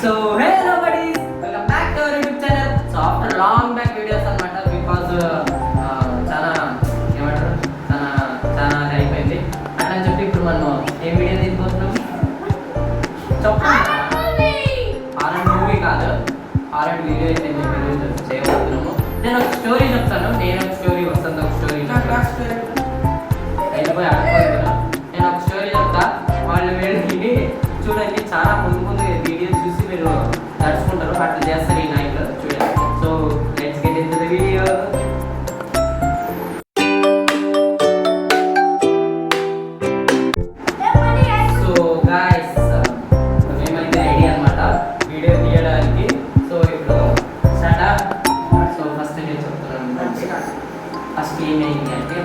So hello buddies, welcome back to our YouTube channel. So after long back videos అనమాట because చాలా ఏమంటారు చాలా అయిపోయింది అట్లా అని చెప్పి ఇప్పుడు మనం ఏం వీడియో తీసుకుంటున్నాం హారర్ మూవీ కాదు హారర్ వీడియో అయితే మేము చేయబోతున్నాము. నేను ఒక స్టోరీ చెప్తాను, నేను ఒక స్టోరీ వస్తుంది, ఒక స్టోరీ వెళ్ళిపోయి ఆడుకుంటున్నాను. నేను ఒక స్టోరీ చెప్తా, వాళ్ళు వెళ్ళి చూడండి, చాలా ముందు ముందు వీడియో చూసి మీరు నడుచుకుంటారు, అట్లా చేస్తారు ఈ నైట్లో చూడండి. So let's get into the video. So guys మేమైతే రెడీ అనమాట వీడియో తీయడానికి. సో ఇప్పుడు స్టార్ట్. సో ఫస్ట్ నేను చెప్తున్నాను, ఫస్ట్ ఏమైంది అంటే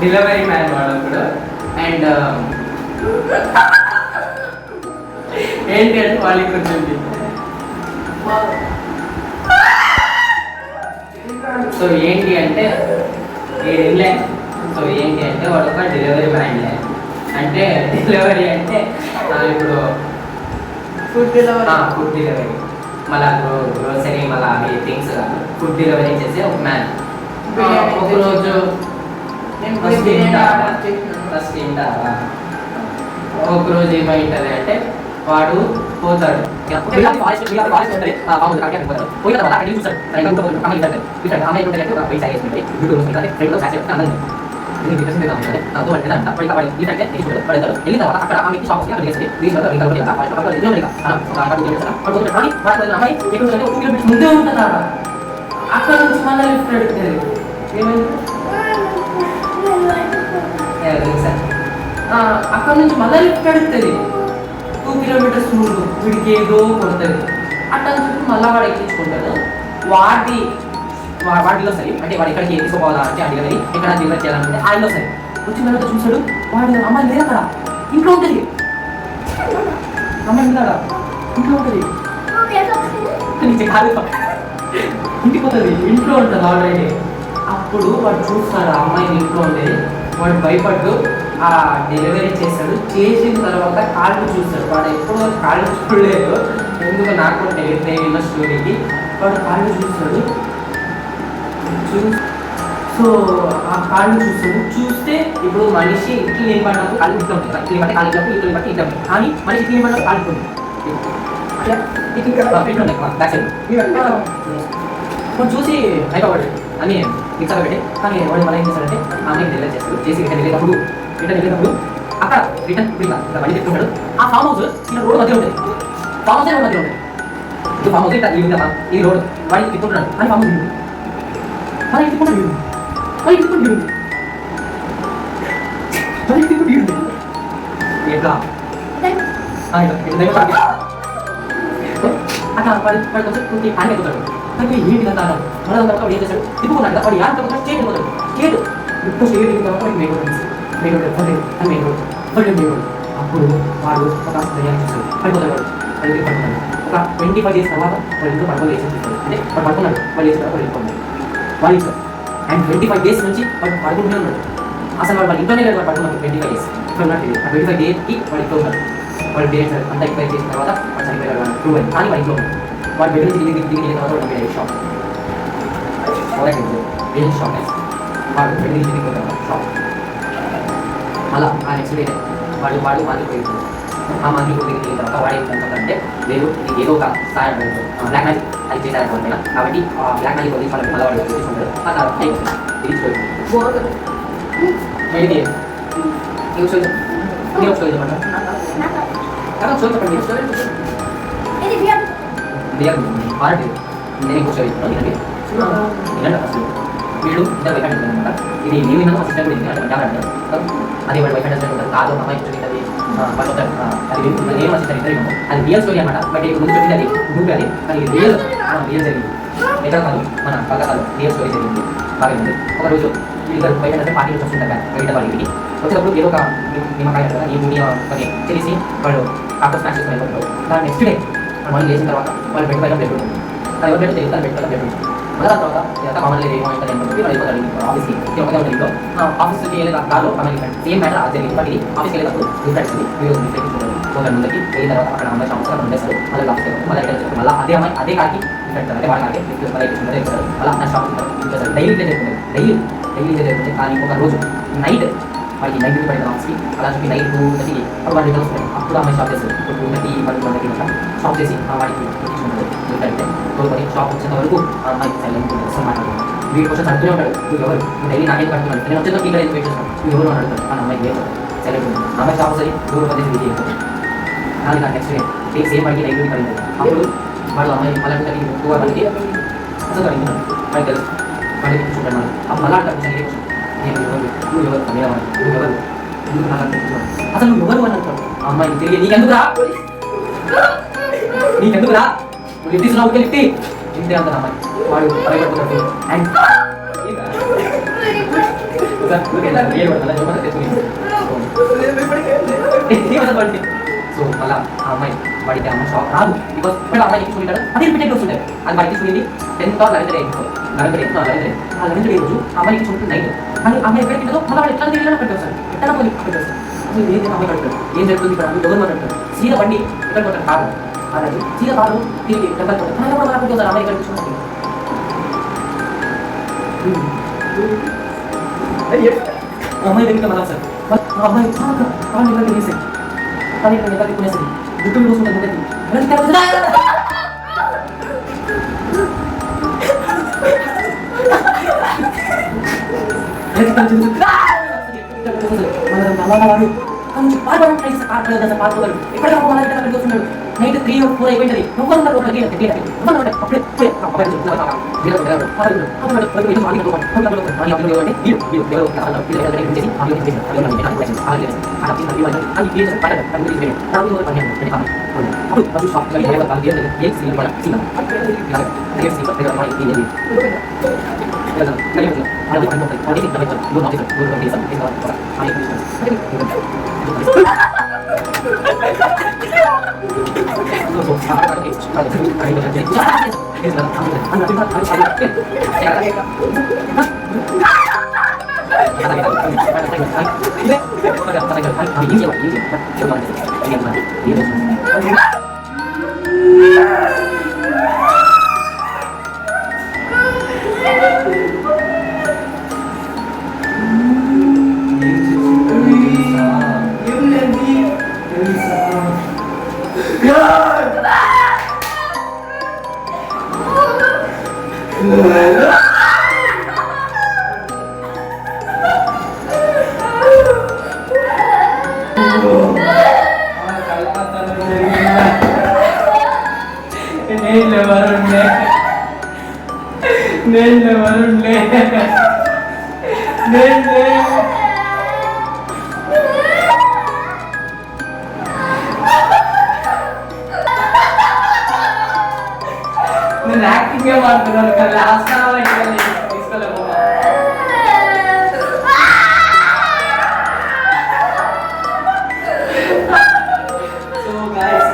డెలివరీ మ్యాన్ వాడు కూడా. అండ్ ఏంటి అంటే వాళ్ళకి కొంచెం సో ఏంటి అంటే సో ఏంటి అంటే వాడు ఒక డెలివరీ మ్యాన్లే. అంటే డెలివరీ అంటే ఇప్పుడు ఫుడ్ డెలివరీ మళ్ళీ గ్రోసరీ మళ్ళీ అవి థింగ్స్ ఫుడ్ డెలివరీ చేసే ఒక మ్యాన్. ఒకరోజు ఒకరోజు ఏమైంటది అంటే వాడు పోతాడు, ముందే ఉంటుందా అక్కడ నుంచి మళ్ళీ లిఫ్ట్ అడుగుతుంది. అక్కడ నుంచి మళ్ళీ లిఫ్ట్ అడుగుతుంది 2 కిలోమీటర్స్ ముందు. వీడికి ఏదో కొడుతుంది అట్లా అని చెప్పి మళ్ళీ వాడు ఎక్కించుకుంటాడు. వాడిలో సరే అంటే వాడు ఎక్కడికి ఎత్తుకోవాలా అంటే అడిగి ఎక్కడ డెలివరీ చేయాలంటే ఆయనలో సరే వచ్చిన తర్వాత చూసాడు, వాడు అమ్మాయి లేదు అక్కడ, ఇంట్లో ఉంటుంది. అమ్మాయి ఉన్నాడా? ఇంట్లో ఉంటుంది, ఇంటికి పోతుంది, ఇంట్లో ఉంటుంది ఆల్రెడీ. అప్పుడు వాడు చూస్తాడు ఆ అమ్మాయిని ఇంట్లో ఉండేది. వాడు భయపడ్డు ఆ డెలివరీ చేస్తాడు. చేసిన తర్వాత కాళ్ళు చూస్తాడు. వాడు ఎప్పుడూ కాళ్ళు చూడలేదు, ఎందుకు నాకు తెలియదు స్టోరీకి. వాడు కాళ్ళు చూస్తాడు. సో ఆ కాళ్ళు చూస్తాడు. చూస్తే ఇప్పుడు మనిషి ఇట్లు నిలబడినప్పుడు కాళ్ళు ఇట్లా ఉంటుంది, ఇట్లు బట్టి కాళ్ళు ఇట్లా ఇట్లు బట్టి ఇట్లా ఉంటుంది. కానీ మనిషి ఇట్లు నిలబడినప్పుడు కాళ్ళు ఉంటుంది. వాడు చూసి అయిపోవాడు అని మిక్సర్ పెట్టి. కానీ వాడు మళ్ళీ ఏం చేస్తాడంటే ఆమె డెలివరీ చేస్తాడు. చేసి రిటర్న్ వెళ్ళేటప్పుడు అక్కడ రిటర్న్ ఇలా బండి చెప్తుంటాడు. ఆ ఫామ్ హౌస్ ఇలా రోడ్ మధ్య ఉంటుంది. ఫామ్ హౌస్ రోడ్ మధ్య ఉంటుంది. ఇది ఫామ్ హౌస్ ఇట్లా ఈ రోడ్ వాడికి తిప్పుకుంటున్నాడు. కానీ ఫామ్ హౌస్ మన ఇంటి కూడా వీడు మన ఇంటి కూడా వీడు మన ఇంటి కూడా వీడు ఎట్లా అట్లా వాడు కొంచెం కొంచెం హ్యాండ్ అయిపోతాడు. కానీ ఏంటి కదా మన తర్వాత వాడు ఏం చేస్తాడు, తిప్పుకున్నాడు కదా వాడు యాడ్ తర్వాత స్టేట్ అయిపోతాడు. స్టేట్ ఇప్పుడు స్టేట్ అయిన తర్వాత వాడికి మెయిన్ రోడ్. అప్పుడు వాడు ఒక దయ్యాన్ని చూస్తాడు, పడిపోతాడు. వాడు అది పడుకున్నాడు. ఒక 25 days తర్వాత వాడు ఇంట్లో పడుకోవాలి వేసి అంటే వాడు పడుకున్నాడు. వాళ్ళు వేసిన తర్వాత వాడు వెళ్ళిపోన్నాడు వాళ్ళు ఇంట్లో. అండ్ 25 days నుంచి వాడు పడుకుంటూనే ఉన్నాడు. అసలు వాడు ఇంట్లోనే లేదు. వాడు పడుకున్నాడు 25 days. ఇక్కడ ఉన్నట్టు ఆ 25 daysకి వాడు ఇంట్లో ఉన్నాడు. వాడు పేరెంట్స్ అంతా ఎంక్వైరీ చేసిన తర్వాత వాడు చనిపోయాడు. వాడు ప్రూవ్ అయింది. కానీ వాడు ఇంట్లో ఉన్నాడు. వాడు బెడ్ నుంచి దిగిన తర్వాత వాడు షాప్ షాప్ వాడు బెడ్ నుంచి దిగిన తర్వాత షాప్. అలా ఆ నెక్స్ట్ డే వాడు మారిపోయింది. ఆ మారిపోయి దిగిన తర్వాత వాడు ఏంటంటే లేదు నీకు ఏదో ఒక సహాయం బ్లాక్ మ్యాజిక్ అది చేశారనుకుంటున్నా. కాబట్టి ఆ బ్లాక్ మ్యాజిక్ వదిలి వాళ్ళకి మళ్ళీ వాడు తీసుకుంటాడు. ఆ తర్వాత తిరిగిపోయింది. వీడు ఇద్దరు వైఫ్ అండ్ అనమాట. ఇది నేను విన్నాను, మా సిస్టర్ కూడా ఇది అది వాడు వైఫ్ అండ్ హస్బెండ్ ఉంటారు. కాదు అమ్మాయి చూడండి అది వాళ్ళు అది నేను మా సిస్టర్ ఇద్దరు విన్నాము. అది రియల్ స్టోరీ అనమాట. బట్ ఇప్పుడు ముందు చెప్పింది అది గ్రూప్ అది, కానీ రియల్ జరిగింది. ఎక్కడ కాదు మన కలకాలం రియల్ స్టోరీ జరిగింది. బాగా ఉంది. ఒకరోజు వీళ్ళిద్దరు వైఫ్ అండ్ హస్బెండ్ పార్టీకి వస్తుంటారు బయట వాళ్ళ ఇంటికి. వచ్చినప్పుడు ఏదో ఒక నిమ్మకాయ కదా ఈ ముని కొన్ని తెలిసి వాళ్ళు ఆఫ్టర్ స్నాక్స్ చేసుకుని వెళ్ళిపోతారు. దాని నెక్స్ట్ డే వాళ్ళు లేచిన తర్వాత వాళ్ళు బెడ్ పైన బెడ్ ఉంటుంది. అది ఎవరు బెడ్ తెలియదు, దాని బెడ్ పైన బెడ్ ఉంటుంది. మళ్ళీ తర్వాత ఇదంతా కామన్ లేదు ఏమో ఉంటుంది అని చెప్పి వాళ్ళు అయిపోతాడు ఆఫీస్కి ఒకటే ఉంటుంది ఇంట్లో ఆఫీస్కి వెళ్ళే దారిలో కామన్ సేమ్ మ్యాటర్ అది జరిగింది బట్ ఇది ఆఫీస్కి వెళ్ళేటప్పుడు డిఫరెంట్ ఉంది వీడియో డిఫరెంట్ పోతాడు ముందుకి వెళ్ళిన తర్వాత అక్కడ అమ్మాయి షాప్స్ అక్కడ ఉండేస్తారు మళ్ళీ ఆఫీస్కి మళ్ళీ ఇక్కడ మళ్ళీ అదే అమ్మాయి అదే కాకి డిఫరెంట్ అంటే వాళ్ళ కాకి మళ్ళీ చెప్తారు మళ్ళీ నా షాప్ డైలీ ఇట్లా చెప్తుంది డైలీ ఇట్లా చెప్తుంది కానీ ఒక రోజు నైట్ వాళ్ళకి నైట్ పడిన ఆఫీస్కి అలా చెప్పి నైట్ 2:30కి అప్పుడు వాళ్ళు రిటర్న్ వస్తాయి అప్పుడు అమ్మాయి షాప్ చేస్తారు 2:30 1:30 షాప్ చేసి వాడికి అయితే తోడుకొని షాప్ వచ్చేంత వరకు ఆ అమ్మాయి సైలెంట్ మాట్లాడుతున్నాను వీడి కోసం చదువుతూనే ఉంటాడు నువ్వు ఎవరు నువ్వు డైలీ నాకే పడుతున్నాడు నేను వచ్చేందుకు ఇక్కడ వెయిట్ చేస్తాను నువ్వు ఎవరు అని అడుగుతాడు ఆ అమ్మాయి లేదు సైలెంట్ ఉంది అమ్మాయి షాప్ సరి దూరం పద్ధతి ఇది కానీ నాకు నెక్స్ట్ డే సేమ్ వాడికి నైట్ పడింది అప్పుడు వాడు అమ్మాయి మళ్ళీ ఎక్కువ వాళ్ళకి అసలు అడుగుతున్నాడు వాడికి తెలుసు వాడికి కూర్చుంటాడు మళ్ళీ అప్పుడు మళ్ళీ అంటాడు నేను ఎవరు నువ్వు ఎవరు నువ్వు ఎవరు ఎందుకు నాకు చెప్తున్నావు అసలు నువ్వు ఎవరు అని అంటాడు అమ్మాయి తిరిగి నీకెందుకురా నీకెందుకురా నువ్వు లిఫ్ట్ తీసుకున్నావు లిఫ్ట్ ఇంతే అంటారు అమ్మాయి వాడు భయపడిపోతాడు అండ్ సో మళ్ళీ ఆ అమ్మాయి వాడికి అమ్మాయి షాప్ రాదు బికాస్ ఇప్పుడు అమ్మాయి తీసుకుంటాడు అది రిపీటెడ్ వస్తుంటాయి అది వాడికి తీసుకుంది 10th or 11th డే ఆ 11th డే రోజు అమ్మాయికి చూసుకుంటుంది నైట్ కానీ అమ్మాయి ఎక్కడ తింటుందో మళ్ళీ వాడు ఎట్లా తిరిగినా పెట్టేస్తారు ఎట్లా పోయి పెట్టేస్తారు అసలు ఏది అమ్మాయి కడతాడు ఏం జరుగుతుంది ఇక్కడ అమ్మాయి ఎవరు మాట్లాడతారు సీదా బండి ఎక్కడ కొట్టారు కాదు అలాగే సీదా కాదు తిరిగి టెంపర్ కొట్టారు కూడా మనకు చూస్తారు అమ్మాయి ఇక్కడ కూర్చున్నట్టు అమ్మాయి దగ్గర మళ్ళా సార్ అమ్మాయి కావాలి ఇక్కడ వేసేది కానీ ఇక్కడ ఎక్కడ కొనేసి గుడ్డు చూసుకుంటారు నైట్ 3 or 4 అయిపోయింది యాక్టింగ్ మాట్లాడుతున్నాను కదా లాస్ట్ తీసుకోలేము సో గైస్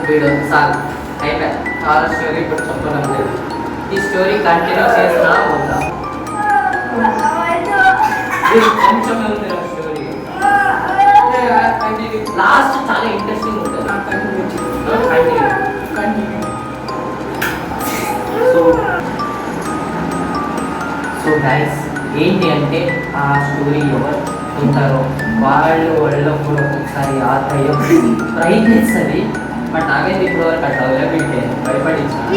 వీడియో చాలు అయిపోయి చాలా స్టోరీ ఇప్పుడు చెప్పడం లేదు ఈ స్టోరీ కంటిన్యూ చేసినా ఉందా కొంచెం ఉంది స్టోరీ లాస్ట్ చాలా ఇంట్రెస్టింగ్ ఉంటుంది సో గైస్ ఏంటి అంటే ఆ స్టోరీ ఎవరు ఉంటారో వాళ్ళు కూడా ఒక్కొక్కసారి ఆత్మయ్యం ప్రయత్నిస్తుంది బట్ నాకైతే ఇప్పుడు వరకు అట్లా అవైలబిలిటీ భయపడించాను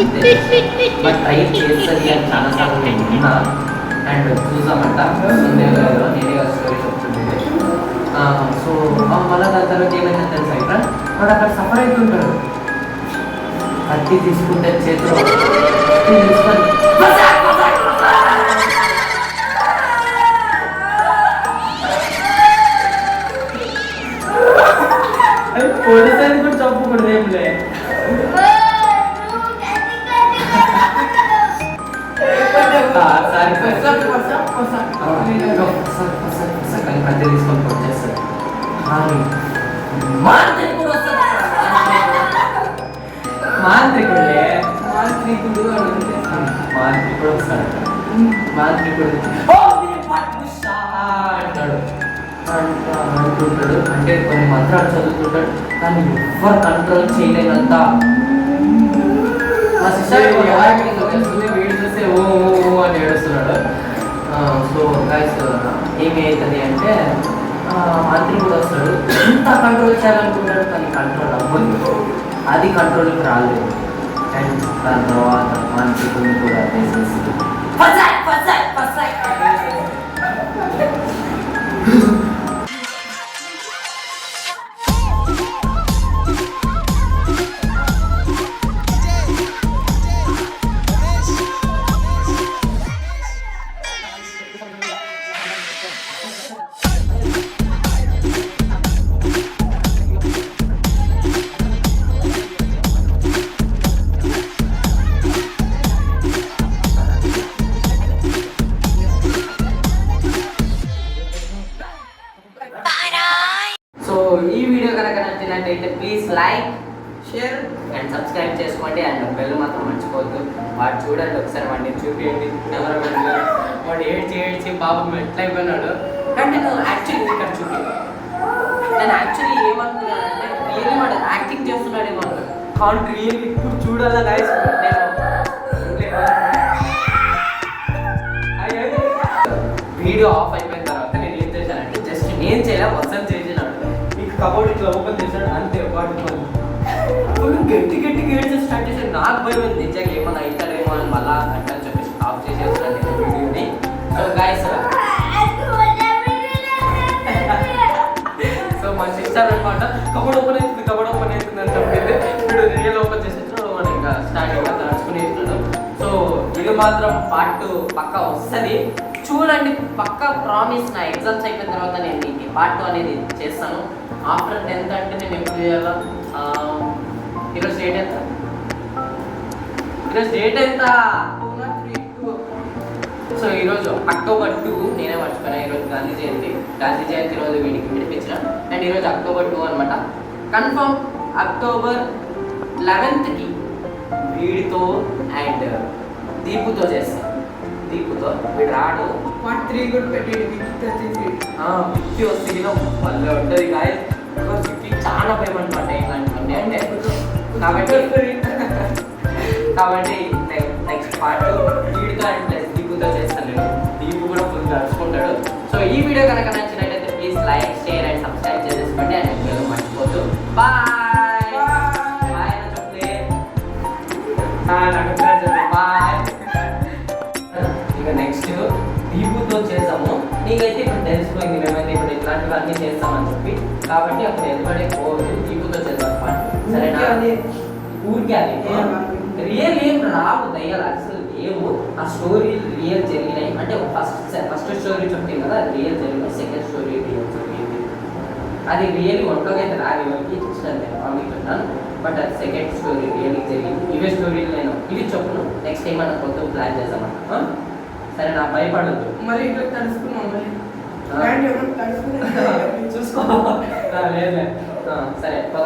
బట్ ట్రై చేస్తుంది అని చాలాసార్లు నేను విన్నా అండ్ చూసామంట నేనే స్టోరీ చెప్తుంది సో మళ్ళీ దాని తర్వాత ఏమైందని తెలుసా ఇక్కడ వాడు అక్కడ సఫర్ అవుతుంటాడు కత్తి తీసుకుంటే చేతిలో తీసుకొని పొడిసని కూడా చెప్పకూడదు ఏంలే కత్తి తీసుకొని వచ్చేస్తాడు మాంత్రికుడే మాంత్రికుడు మాంత్రికుడు వస్తాడట. మాంత్రికుడు అంటాడు అంటుంటాడు. అంటే కొన్ని మంత్రాలు చదువుతుంటాడు కానీ ఎవ్వరు కంట్రోల్ చేయలేనంత. మా సిస్టర్ వీడు చూస్తే ఓ అని ఏడుస్తున్నాడు. సో గైస్ ఏమవుతుంది అంటే మాంత్రికుడు వస్తాడు, ఎంత కంట్రోల్ చేయాలనుకుంటాడు కానీ కంట్రోల్ అవ్వదు, అది కంట్రోల్కి రాలేదు. అండ్ దాని తర్వాత మాంత్రికుడిని కూడా వేసేసి ఈ వీడియో కనుక నచ్చినట్టయితే please like share and subscribe చేసుకోండి. అండ్ బెల్ మాత్రం మర్చిపోవద్దు. వాడు చూడండి ఒకసారి వాడిని చూపించండి కెమెరామెన్. వాడు ఏడ్చి బాబు ఎట్లా అయిపోయినాడు అంటే నేను యాక్చువల్లీ ఇక్కడ చూపి నేను యాక్చువల్లీ ఏమనుకున్నానంటే రియల్లీ వాడు యాక్టింగ్ చేస్తున్నాడేమో కాన్ రియల్లీ ఇప్పుడు చూడాలా గైస్. వీడియో ఆఫ్ అయిపోయిన తర్వాత నేను ఏం చేశానంటే జస్ట్ నేను చేయాలి వసంత చేసినాడు. కబోర్డ్ ఇట్లా ఓపెన్ చేశాడు అంతే. వాటి గట్టి ఏడ్చి స్టార్ట్ చేశాడు. నాకు భయం ఉంది నిజంగా ఏమన్నా అవుతాడేమో అని మళ్ళా అంటే చెప్పేసి ఆఫ్ చేసేస్తాను వీడియోని. సో గైస్ సో మా సిస్టర్ అనమాట కబోర్డ్ ఓపెన్ అవుతుంది అని చెప్పింది. వీడు రియల్ ఓపెన్ చేసేసాడు. మనం ఇంకా స్టార్టింగ్ అంతా నడుచుకుని ఇస్తున్నాడు. సో ఇది మాత్రం పార్ట్ పక్కా వస్తుంది చూడండి, పక్కా ప్రామిస్. నా ఎగ్జామ్స్ అయిపోయిన తర్వాత నేను దీనికి పార్ట్ 2 అనేది చేస్తాను. ఆఫ్టర్ 10th అంటే నేను ఎప్పుడు చేయాలా? ఈరోజు డేట్ ఎంత? సో ఈరోజు అక్టోబర్ 2 నేనే మర్చిపోయినా. ఈరోజు గాంధీ జయంతి రోజు వీడికి విడిపించిన. అండ్ ఈరోజు అక్టోబర్ 2 అనమాట. కన్ఫర్మ్ అక్టోబర్ 11th వీడితో అండ్ దీపుతో చేస్తాను. దీపుతో వీడు రాడు. పార్ట్ 3 కూడా పెట్టేది విక్కీ వస్తుంది మళ్ళీ ఉంటుంది గాయ. విక్కీ చాలా భయం అనమాట ఇలాంటివన్నీ అంటే. కాబట్టి నెక్స్ట్ పార్ట్ వీడితో అండ్ ప్లస్ దీపుతో చేస్తాను నేను. దీపు కూడా ఫుల్ నడుచుకుంటాడు. సో ఈ వీడియో కనుక నచ్చినట్టయితే please like share and subscribe చేసేసుకోండి. అండ్ మీరు మర్చిపోద్దు. బాయ్ బాయ్ అని చెప్పలే బాయ్. ఇక నెక్స్ట్ దీపుతో చేసాము. నీకైతే ఇప్పుడు తెలిసిపోయింది మేమైతే ఇప్పుడు ఇట్లాంటివన్నీ చేస్తామని చెప్పి. కాబట్టి అప్పుడు ఎదుబడే పోవద్దు, దీపుతో చేద్దాం అనమాట. సరేనా? ఊరికే అది రియల్ ఏం రావు దయ్యాలు అసలు లేవు. ఆ స్టోరీ రియల్ జరిగినాయి అంటే ఫస్ట్ స్టోరీ చెప్తాం కదా రియల్ జరిగినాయి. సెకండ్ స్టోరీ రియల్ జరిగింది. అది రియల్ ఒంటగా అయితే రాదు ఎవరికి ఇచ్చాను నేను చెప్తాను. బట్ అది సెకండ్ స్టోరీ రియల్ జరిగింది. ఇవే స్టోరీలు నేను ఇవి చెప్పును. నెక్స్ట్ టైం మనం కొత్త ప్లాన్ చేద్దామన్నా. సరే నా భయపడద్దు. మరి ఇట్లా తడుచుకున్నాం చూసుకో లేదు. సరే పద